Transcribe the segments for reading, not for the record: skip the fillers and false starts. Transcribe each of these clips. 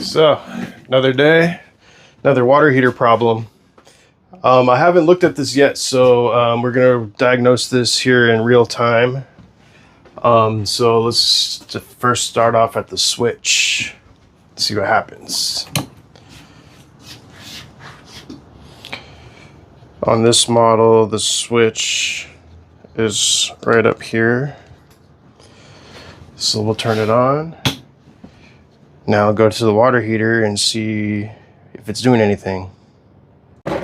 So, another day, another water heater problem. I haven't looked at this yet, so we're going to diagnose this here in real time. So let's first start off at the switch, see what happens. On this model, the switch is right up here. So we'll turn it on. Now I'll go to the water heater and see if it's doing anything. All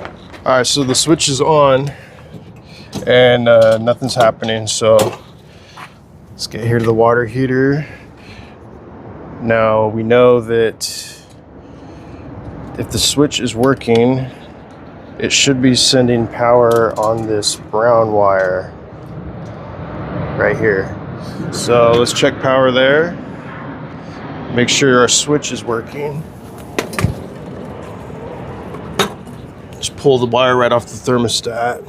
right, so the switch is on and nothing's happening. So let's get here to the water heater. Now we know that if the switch is working, it should be sending power on this brown wire right here. So let's check power there. Make sure our switch is working. Just pull the wire right off the thermostat.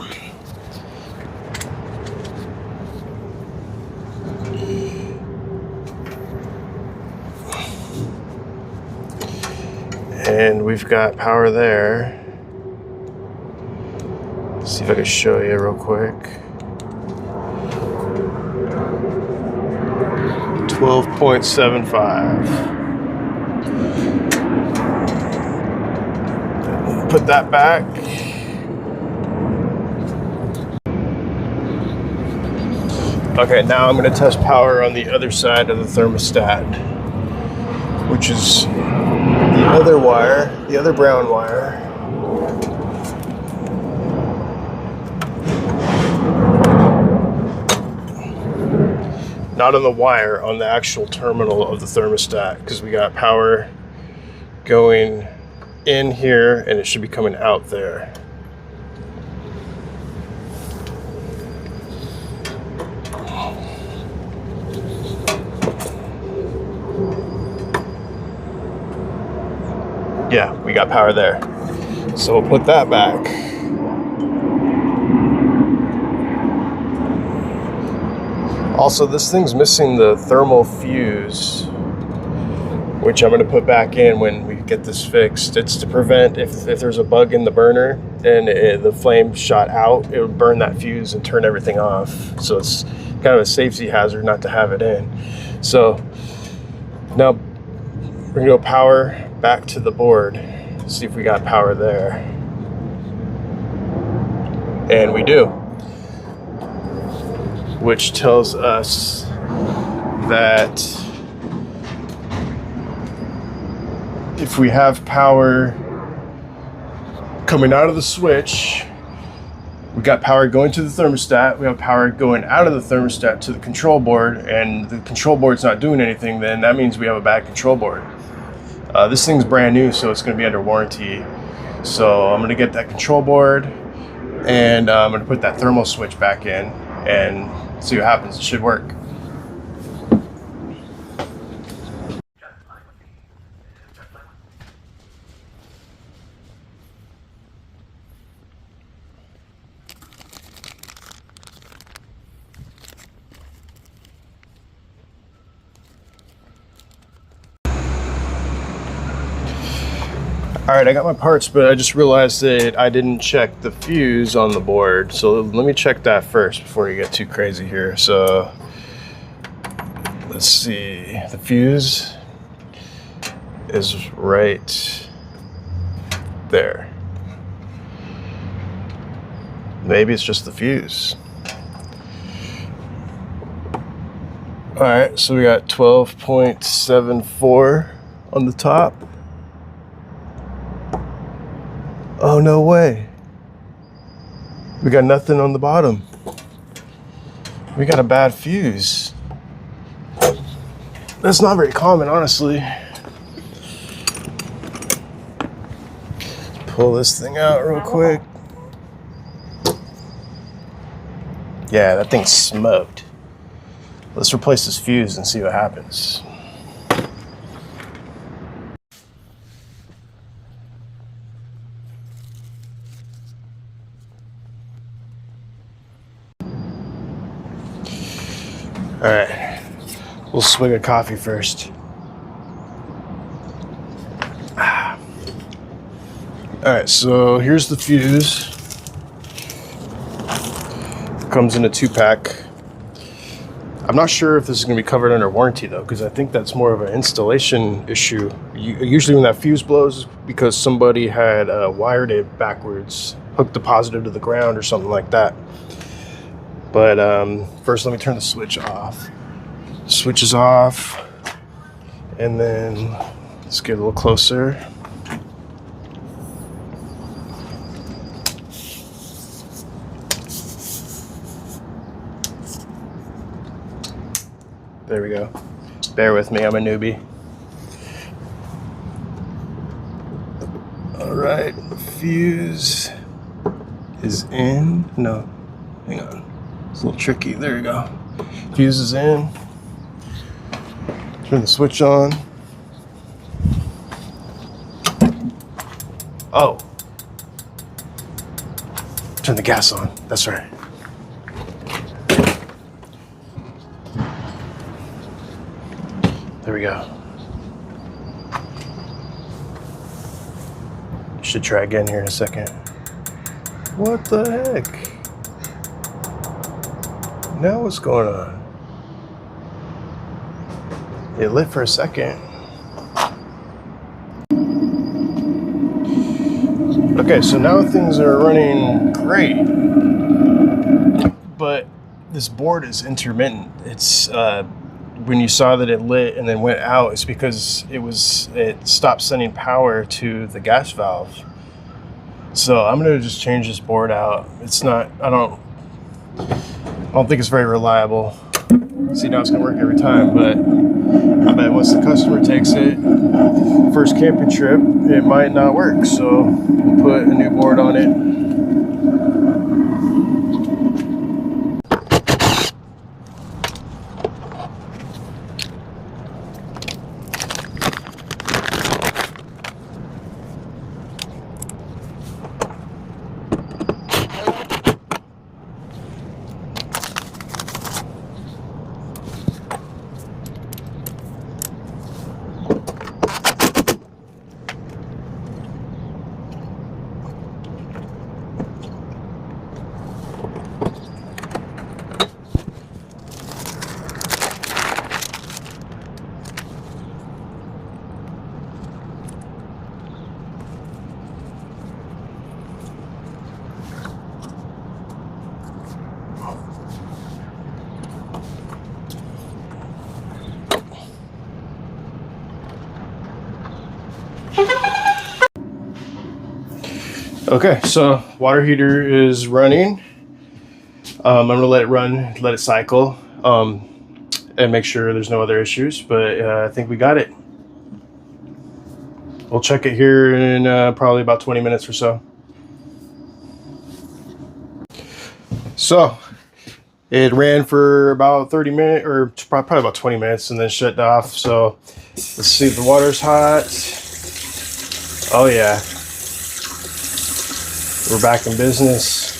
And we've got power there. Let's see if I can show you real quick. 12.75. Put that back. Okay, now I'm going to test power on the other side of the thermostat, which is the other wire, the other brown wire. Not on the wire, on the actual terminal of the thermostat, because we got power going in here and it should be coming out there. Yeah, we got power there. So we'll put that back. Also, this thing's missing the thermal fuse, which I'm going to put back in when we get this fixed. It's to prevent if there's a bug in the burner and the flame shot out, it would burn that fuse and turn everything off. So it's kind of a safety hazard not to have it in. So now we're going to go power back to the board, see if we got power there. And we do. Which tells us that if we have power coming out of the switch, we got power going to the thermostat, we have power going out of the thermostat to the control board, and the control board's not doing anything, then that means we have a bad control board. This thing's brand new, so it's going to be under warranty. So I'm going to get that control board and I'm going to put that thermal switch back in and see what happens. It should work. All right, I got my parts, but I just realized that I didn't check the fuse on the board. So let me check that first before you get too crazy here. So let's see, the fuse is right there. Maybe it's just the fuse. All right, so we got 12.74 on the top. Oh, no way. We got nothing on the bottom. We got a bad fuse. That's not very common, honestly. Pull this thing out real quick. Yeah, that thing's smoked. Let's replace this fuse and see what happens. All right, we'll swig a coffee first. Alright, so here's the fuse. Comes in a 2-pack. I'm not sure if this is going to be covered under warranty though, because I think that's more of an installation issue. Usually when that fuse blows, because somebody had wired it backwards, hooked the positive to the ground or something like that. But first let me turn the switch off. Switch is off, and then let's get a little closer. There we go. Bear with me, I'm a newbie. All right, fuse is in. No, hang on. It's a little tricky. There we go. Fuse is in. Turn the switch on. Oh. Turn the gas on. That's right. There we go. Should try again here in a second. What the heck? Now what's going on? It lit for a second. Okay, so now things are running great. But this board is intermittent. It's when you saw that it lit and then went out, it's because it stopped sending power to the gas valve. So I'm gonna just change this board out. It's not, I don't think it's very reliable. See, now it's gonna work every time, but I bet once the customer takes it, first camping trip, it might not work. So we'll put a new board on it. Okay, so water heater is running. I'm gonna let it run, let it cycle, and make sure there's no other issues, but I think we got it. We'll check it here in probably about 20 minutes or so. So it ran for about 30 minutes, or probably about 20 minutes, and then shut off. So let's see if the water's hot. Oh yeah. We're back in business.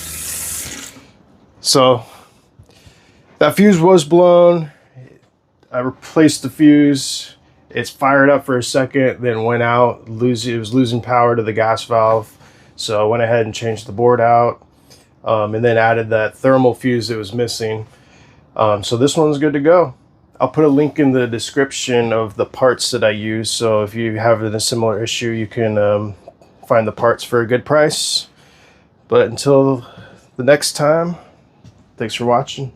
So that fuse was blown. I replaced the fuse. It's fired up for a second, then went out. It was losing power to the gas valve. So I went ahead and changed the board out, and then added that thermal fuse that was missing. So this one's good to go. I'll put a link in the description of the parts that I use. So if you have a similar issue, you can find the parts for a good price. But until the next time, thanks for watching.